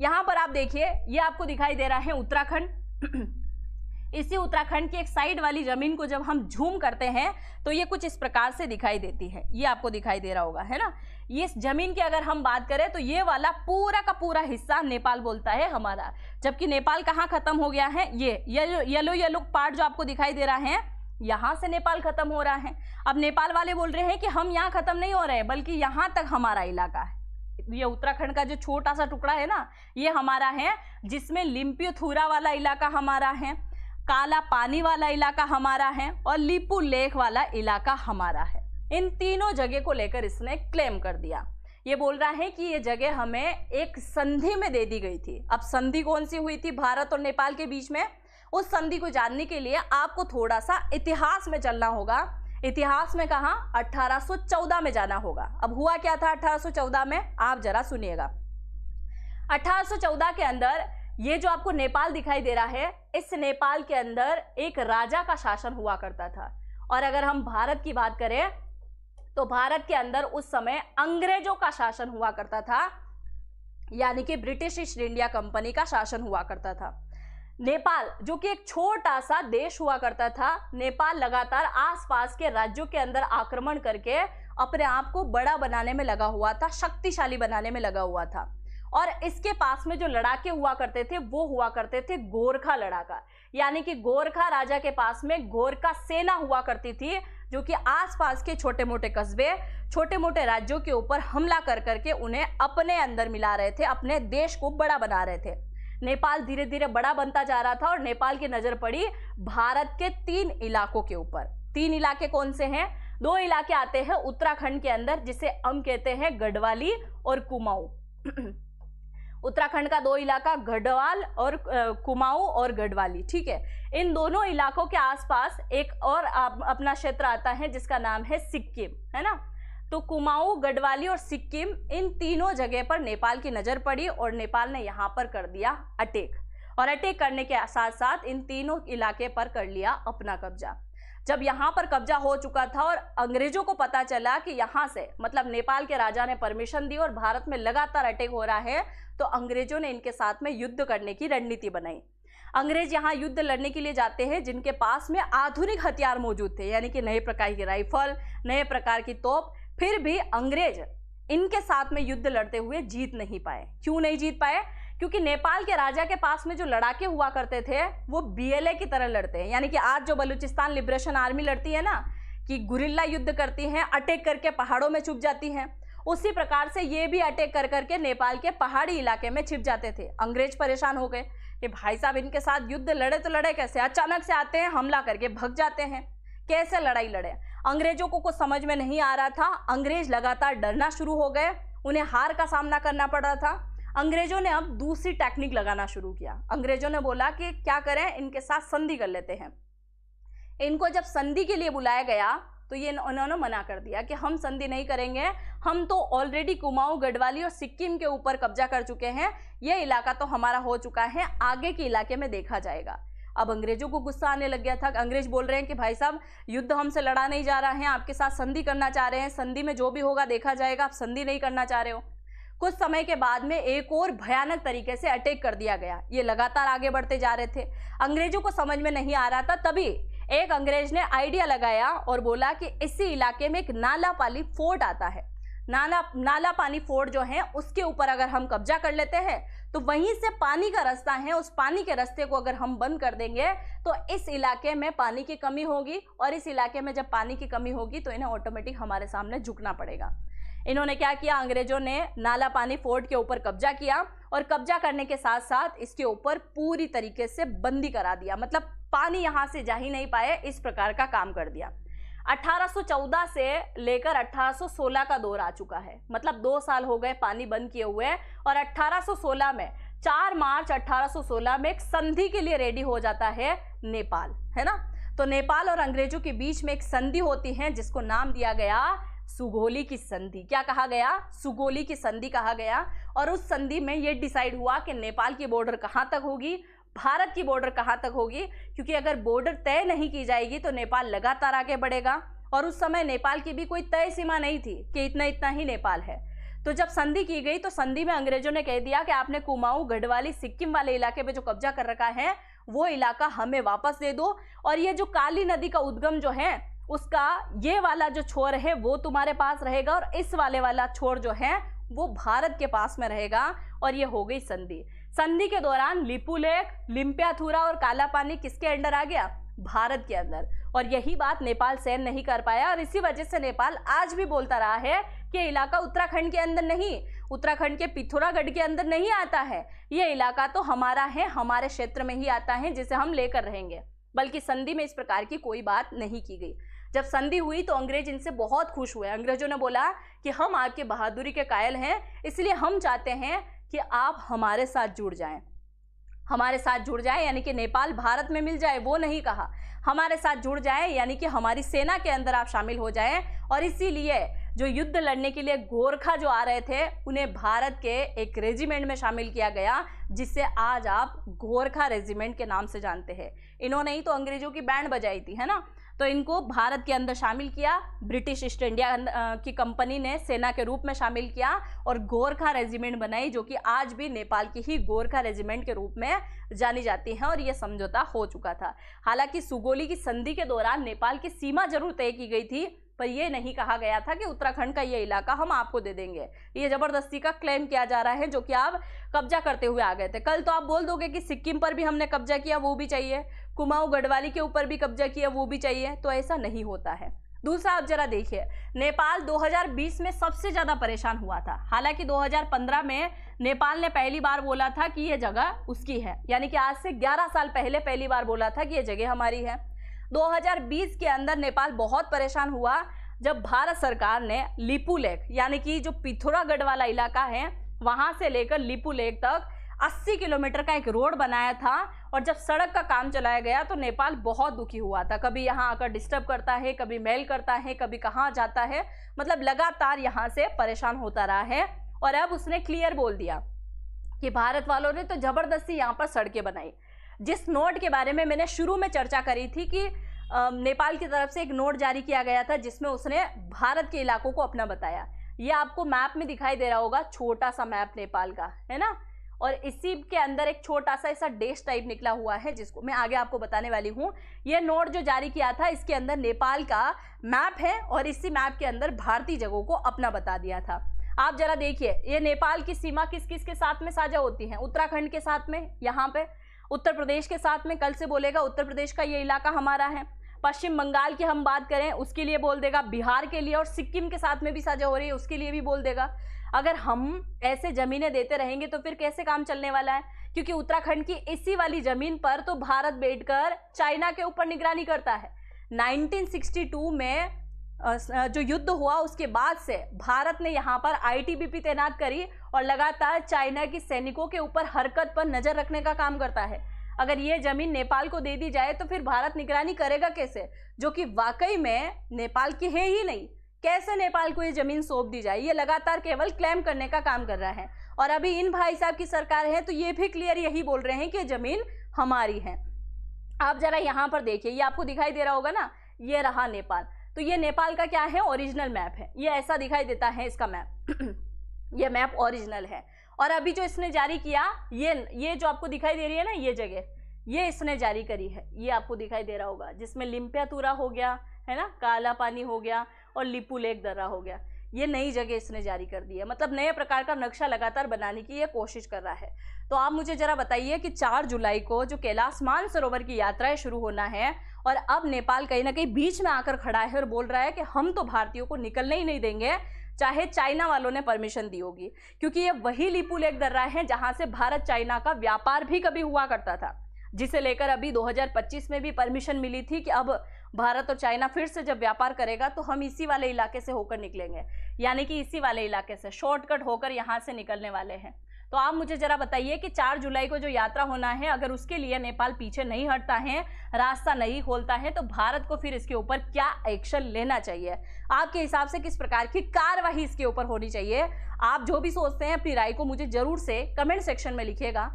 यहाँ पर आप देखिए, ये आपको दिखाई दे रहा है उत्तराखंड। इसी उत्तराखंड की एक साइड वाली जमीन को जब हम झूम करते हैं तो ये कुछ इस प्रकार से दिखाई देती है। ये आपको दिखाई दे रहा होगा, है ना। ये इस जमीन की अगर हम बात करें तो ये वाला पूरा का पूरा हिस्सा नेपाल बोलता है हमारा, जबकि नेपाल कहाँ खत्म हो गया है, ये येलो येलो पार्ट जो आपको दिखाई दे रहा है, यहाँ से नेपाल खत्म हो रहा है। अब नेपाल वाले बोल रहे हैं कि हम यहाँ खत्म नहीं हो रहे हैं, बल्कि यहाँ तक हमारा इलाका है। ये उत्तराखंड का जो छोटा सा टुकड़ा है ना, ये हमारा है, जिसमें लिम्पियोथुरा वाला इलाका हमारा है, काला पानी वाला इलाका हमारा है और लिपू लेक वाला इलाका हमारा है। इन तीनों जगह को लेकर इसने क्लेम कर दिया। ये बोल रहा है कि ये जगह हमें एक संधि में दे दी गई थी। अब संधि कौन सी हुई थी भारत और नेपाल के बीच में, उस संधि को जानने के लिए आपको थोड़ा सा इतिहास में चलना होगा। इतिहास में कहाँ, 1814 में जाना होगा। अब हुआ क्या था 1814 में, आप जरा सुनिएगा। 1814 के अंदर ये जो आपको नेपाल दिखाई दे रहा है, इस नेपाल के अंदर एक राजा का शासन हुआ करता था। और अगर हम भारत की बात करें तो भारत के अंदर उस समय अंग्रेजों का शासन हुआ करता था, यानी कि ब्रिटिश ईस्ट इंडिया कंपनी का शासन हुआ करता था। नेपाल जो कि एक छोटा सा देश हुआ करता था, नेपाल लगातार आसपास के राज्यों के अंदर आक्रमण करके अपने आप को बड़ा बनाने में लगा हुआ था, शक्तिशाली बनाने में लगा हुआ था। और इसके पास में जो लड़ाके हुआ करते थे वो हुआ करते थे गोरखा लड़ाका, यानी कि गोरखा राजा के पास में गोरखा सेना हुआ करती थी, जो कि आसपास के छोटे मोटे कस्बे, छोटे मोटे राज्यों के ऊपर हमला कर करके उन्हें अपने अंदर मिला रहे थे, अपने देश को बड़ा बना रहे थे। नेपाल धीरे धीरे बड़ा बनता जा रहा था और नेपाल की नजर पड़ी भारत के 3 इलाकों के ऊपर। 3 इलाके कौन से हैं? 2 इलाके आते हैं उत्तराखंड के अंदर, जिसे हम कहते हैं गढ़वाली और कुमाऊं। उत्तराखंड का 2 इलाका गढ़वाल और कुमाऊं और गढ़वाली, ठीक है। इन दोनों इलाकों के आसपास एक और अपना क्षेत्र आता है जिसका नाम है सिक्किम, है ना। तो कुमाऊं, गढ़वाली और सिक्किम, इन तीनों जगह पर नेपाल की नजर पड़ी और नेपाल ने यहाँ पर कर दिया अटैक। और अटैक करने के साथ साथ इन तीनों इलाके पर कर लिया अपना कब्जा। जब यहाँ पर कब्जा हो चुका था और अंग्रेजों को पता चला कि यहाँ से, मतलब नेपाल के राजा ने परमिशन दी और भारत में लगातार अटैक हो रहा है, तो अंग्रेजों ने इनके साथ में युद्ध करने की रणनीति बनाई। अंग्रेज यहाँ युद्ध लड़ने के लिए जाते हैं जिनके पास में आधुनिक हथियार मौजूद थे, यानी कि नए प्रकार की राइफल, नए प्रकार की तोप। फिर भी अंग्रेज इनके साथ में युद्ध लड़ते हुए जीत नहीं पाए। क्यों नहीं जीत पाए? क्योंकि नेपाल के राजा के पास में जो लड़ाके हुआ करते थे वो बीएलए की तरह लड़ते हैं, यानी कि आज जो बलूचिस्तान लिबरेशन आर्मी लड़ती है ना, कि गुरिल्ला युद्ध करती हैं, अटैक करके पहाड़ों में छुप जाती हैं, उसी प्रकार से ये भी अटैक कर करके नेपाल के पहाड़ी इलाके में छिप जाते थे। अंग्रेज परेशान हो गए कि भाई साहब इनके साथ युद्ध लड़े तो लड़े कैसे, अचानक से आते हैं, हमला करके भग जाते हैं, कैसे लड़ाई लड़े। अंग्रेजों को कुछ समझ में नहीं आ रहा था। अंग्रेज लगातार डरना शुरू हो गए, उन्हें हार का सामना करना पड़ रहा था। अंग्रेजों ने अब दूसरी टेक्निक लगाना शुरू किया। अंग्रेजों ने बोला कि क्या करें, इनके साथ संधि कर लेते हैं। इनको जब संधि के लिए बुलाया गया तो ये उन्होंने मना कर दिया कि हम संधि नहीं करेंगे, हम तो ऑलरेडी कुमाऊं, गढ़वाली और सिक्किम के ऊपर कब्जा कर चुके हैं, ये इलाका तो हमारा हो चुका है, आगे के इलाके में देखा जाएगा। अब अंग्रेजों को गुस्सा आने लग गया था। अंग्रेज बोल रहे हैं कि भाई साहब युद्ध हमसे लड़ा नहीं जा रहा है, आपके साथ संधि करना चाह रहे हैं, संधि में जो भी होगा देखा जाएगा, आप संधि नहीं करना चाह रहे हो। कुछ समय के बाद में एक और भयानक तरीके से अटैक कर दिया गया। ये लगातार आगे बढ़ते जा रहे थे, अंग्रेजों को समझ में नहीं आ रहा था। तभी एक अंग्रेज ने आइडिया लगाया और बोला कि इसी इलाके में एक नाला पानी फोर्ट आता है, नाला पानी फोर्ट जो है उसके ऊपर अगर हम कब्जा कर लेते हैं तो वहीं से पानी का रास्ता है, उस पानी के रास्ते को अगर हम बंद कर देंगे तो इस इलाके में पानी की कमी होगी, और इस इलाके में जब पानी की कमी होगी तो इन्हें ऑटोमेटिक हमारे सामने झुकना पड़ेगा। इन्होंने क्या किया, अंग्रेजों ने नाला पानी फोर्ट के ऊपर कब्जा किया और कब्जा करने के साथ साथ इसके ऊपर पूरी तरीके से बंदी करा दिया, मतलब पानी यहां से जा ही नहीं पाए, इस प्रकार का काम कर दिया। 1814 से लेकर 1816 का दौर आ चुका है, मतलब 2 साल हो गए पानी बंद किए हुए, और 1816 में 4 मार्च 1816 में एक संधि के लिए रेडी हो जाता है नेपाल, है ना। तो नेपाल और अंग्रेजों के बीच में एक संधि होती है जिसको नाम दिया गया सुगोली की संधि। क्या कहा गया? सुगोली की संधि कहा गया। और उस संधि में यह डिसाइड हुआ कि नेपाल की बॉर्डर कहां तक होगी, भारत की बॉर्डर कहां तक होगी, क्योंकि अगर बॉर्डर तय नहीं की जाएगी तो नेपाल लगातार आगे बढ़ेगा। और उस समय नेपाल की भी कोई तय सीमा नहीं थी कि इतना इतना ही नेपाल है। तो जब संधि की गई तो संधि में अंग्रेजों ने कह दिया कि आपने कुमाऊं, गढ़वाली, सिक्किम वाले इलाके पे जो कब्जा कर रखा है वो इलाका हमें वापस दे दो, और ये जो काली नदी का उद्गम जो है उसका ये वाला जो छोर है वो तुम्हारे पास रहेगा, और इस वाला छोर जो है वो भारत के पास में रहेगा। और ये हो गई संधि। संधि के दौरान लिपुलेख, लिम्पियाथुरा और काला पानी किसके अंडर आ गया? भारत के अंदर। और यही बात नेपाल सहन नहीं कर पाया, और इसी वजह से नेपाल आज भी बोलता रहा है कि इलाका उत्तराखंड के अंदर नहीं, उत्तराखंड के पिथौरागढ़ के अंदर नहीं आता है, ये इलाका तो हमारा है, हमारे क्षेत्र में ही आता है, जिसे हम लेकर रहेंगे। बल्कि संधि में इस प्रकार की कोई बात नहीं की गई। जब संधि हुई तो अंग्रेज इनसे बहुत खुश हुए। अंग्रेजों ने बोला कि हम आपके बहादुरी के कायल हैं, इसलिए हम चाहते हैं कि आप हमारे साथ जुड़ जाएं, हमारे साथ जुड़ जाए, यानी कि नेपाल भारत में मिल जाए, वो नहीं कहा, हमारे साथ जुड़ जाए, यानी कि हमारी सेना के अंदर आप शामिल हो जाएं। और इसीलिए जो युद्ध लड़ने के लिए गोरखा जो आ रहे थे उन्हें भारत के एक रेजिमेंट में शामिल किया गया, जिससे आज आप गोरखा रेजिमेंट के नाम से जानते हैं। इन्होंने ही तो अंग्रेजों की बैंड बजाई थी, है ना। तो इनको भारत के अंदर शामिल किया, ब्रिटिश ईस्ट इंडिया की कंपनी ने सेना के रूप में शामिल किया और गोरखा रेजिमेंट बनाई, जो कि आज भी नेपाल की ही गोरखा रेजिमेंट के रूप में जानी जाती है। और यह समझौता हो चुका था। हालांकि सुगोली की संधि के दौरान नेपाल की सीमा जरूर तय की गई थी, पर यह नहीं कहा गया था कि उत्तराखंड का ये इलाका हम आपको दे देंगे। ये जबरदस्ती का क्लेम किया जा रहा है, जो कि आप कब्जा करते हुए आ गए थे। कल तो आप बोल दोगे कि सिक्किम पर भी हमने कब्जा किया, वो भी चाहिए, कुमाऊं गढ़वाली के ऊपर भी कब्जा किया, वो भी चाहिए। तो ऐसा नहीं होता है। दूसरा, आप जरा देखिए, नेपाल 2020 में सबसे ज्यादा परेशान हुआ था। हालांकि 2015 में नेपाल ने पहली बार बोला था कि यह जगह उसकी है, यानी कि आज से 11 साल पहले पहली बार बोला था कि यह जगह हमारी है। 2020 के अंदर नेपाल बहुत परेशान हुआ जब भारत सरकार ने लिपुलेख, यानी कि जो पिथौरागढ़ वाला इलाका है, वहां से लेकर लिपुलेख तक 80 किलोमीटर का एक रोड बनाया था। और जब सड़क का काम चलाया गया तो नेपाल बहुत दुखी हुआ था। कभी यहाँ आकर डिस्टर्ब करता है, कभी मेल करता है, कभी कहाँ जाता है, मतलब लगातार यहाँ से परेशान होता रहा है। और अब उसने क्लियर बोल दिया कि भारत वालों ने तो जबरदस्ती यहाँ पर सड़कें बनाई। जिस नोट के बारे में मैंने शुरू में चर्चा करी थी कि नेपाल की तरफ से एक नोट जारी किया गया था, जिसमें उसने भारत के इलाकों को अपना बताया। ये आपको मैप में दिखाई दे रहा होगा, छोटा सा मैप नेपाल का, है ना। और इसी के अंदर एक छोटा सा ऐसा देश टाइप निकला हुआ है, जिसको मैं आगे आपको बताने वाली हूँ। ये नोट जो जारी किया था, इसके अंदर नेपाल का मैप है, और इसी मैप के अंदर भारतीय जगहों को अपना बता दिया था। आप जरा देखिए, ये नेपाल की सीमा किस किस के साथ में साझा होती है? उत्तराखंड के साथ में, यहाँ पे उत्तर प्रदेश के साथ में, कल से बोलेगा उत्तर प्रदेश का ये इलाका हमारा है। पश्चिम बंगाल की हम बात करें, उसके लिए बोल देगा बिहार के लिए, और सिक्किम के साथ में भी साझा हो रही है, उसके लिए भी बोल देगा। अगर हम ऐसे जमीनें देते रहेंगे तो फिर कैसे काम चलने वाला है? क्योंकि उत्तराखंड की इसी वाली जमीन पर तो भारत बैठकर चाइना के ऊपर निगरानी करता है। 1962 में जो युद्ध हुआ उसके बाद से भारत ने यहाँ पर आईटीबीपी तैनात करी और लगातार चाइना की सैनिकों के ऊपर हरकत पर नजर रखने का काम करता है। अगर ये जमीन नेपाल को दे दी जाए तो फिर भारत निगरानी करेगा कैसे, जो कि वाकई में नेपाल की है ही नहीं। कैसे नेपाल को ये जमीन सौंप दी जाए? ये लगातार केवल क्लेम करने का काम कर रहा है। और अभी इन भाई साहब की सरकार है तो ये भी क्लियर यही बोल रहे हैं कि जमीन हमारी है। आप जरा यहाँ पर देखिए, ये आपको दिखाई दे रहा होगा ना, ये रहा नेपाल। तो ये नेपाल का क्या है? ओरिजिनल मैप है। ये ऐसा दिखाई देता है इसका मैप। ये मैप ओरिजिनल है। और अभी जो इसने जारी किया, ये जो आपको दिखाई दे रही है ना, ये जगह, ये इसने जारी करी है। ये आपको दिखाई दे रहा होगा, जिसमें लिम्पियाथुरा हो गया, है ना, काला पानी हो गया और लिपुलेख दर्रा हो गया। ये नई जगह इसने जारी कर दी है। मतलब नए प्रकार का नक्शा लगातार बनाने की ये कोशिश कर रहा है। तो आप मुझे जरा बताइए कि 4 जुलाई को जो कैलाश मानसरोवर की यात्राएं शुरू होना है, और अब नेपाल कहीं ना कहीं बीच में आकर खड़ा है और बोल रहा है कि हम तो भारतीयों को निकलने ही नहीं देंगे, चाहे चाइना वालों ने परमिशन दी होगी। क्योंकि ये वही लिपुलेख दर्रा है जहां से भारत चाइना का व्यापार भी कभी हुआ करता था, जिसे लेकर अभी 2025 में भी परमिशन मिली थी कि अब भारत और चाइना फिर से जब व्यापार करेगा तो हम इसी वाले इलाके से होकर निकलेंगे, यानी कि इसी वाले इलाके से शॉर्टकट होकर यहाँ से निकलने वाले हैं। तो आप मुझे जरा बताइए कि 4 जुलाई को जो यात्रा होना है, अगर उसके लिए नेपाल पीछे नहीं हटता है, रास्ता नहीं खोलता है, तो भारत को फिर इसके ऊपर क्या एक्शन लेना चाहिए? आपके हिसाब से किस प्रकार की कार्रवाई इसके ऊपर होनी चाहिए? आप जो भी सोचते हैं अपनी राय को मुझे जरूर से कमेंट सेक्शन में लिखिएगा।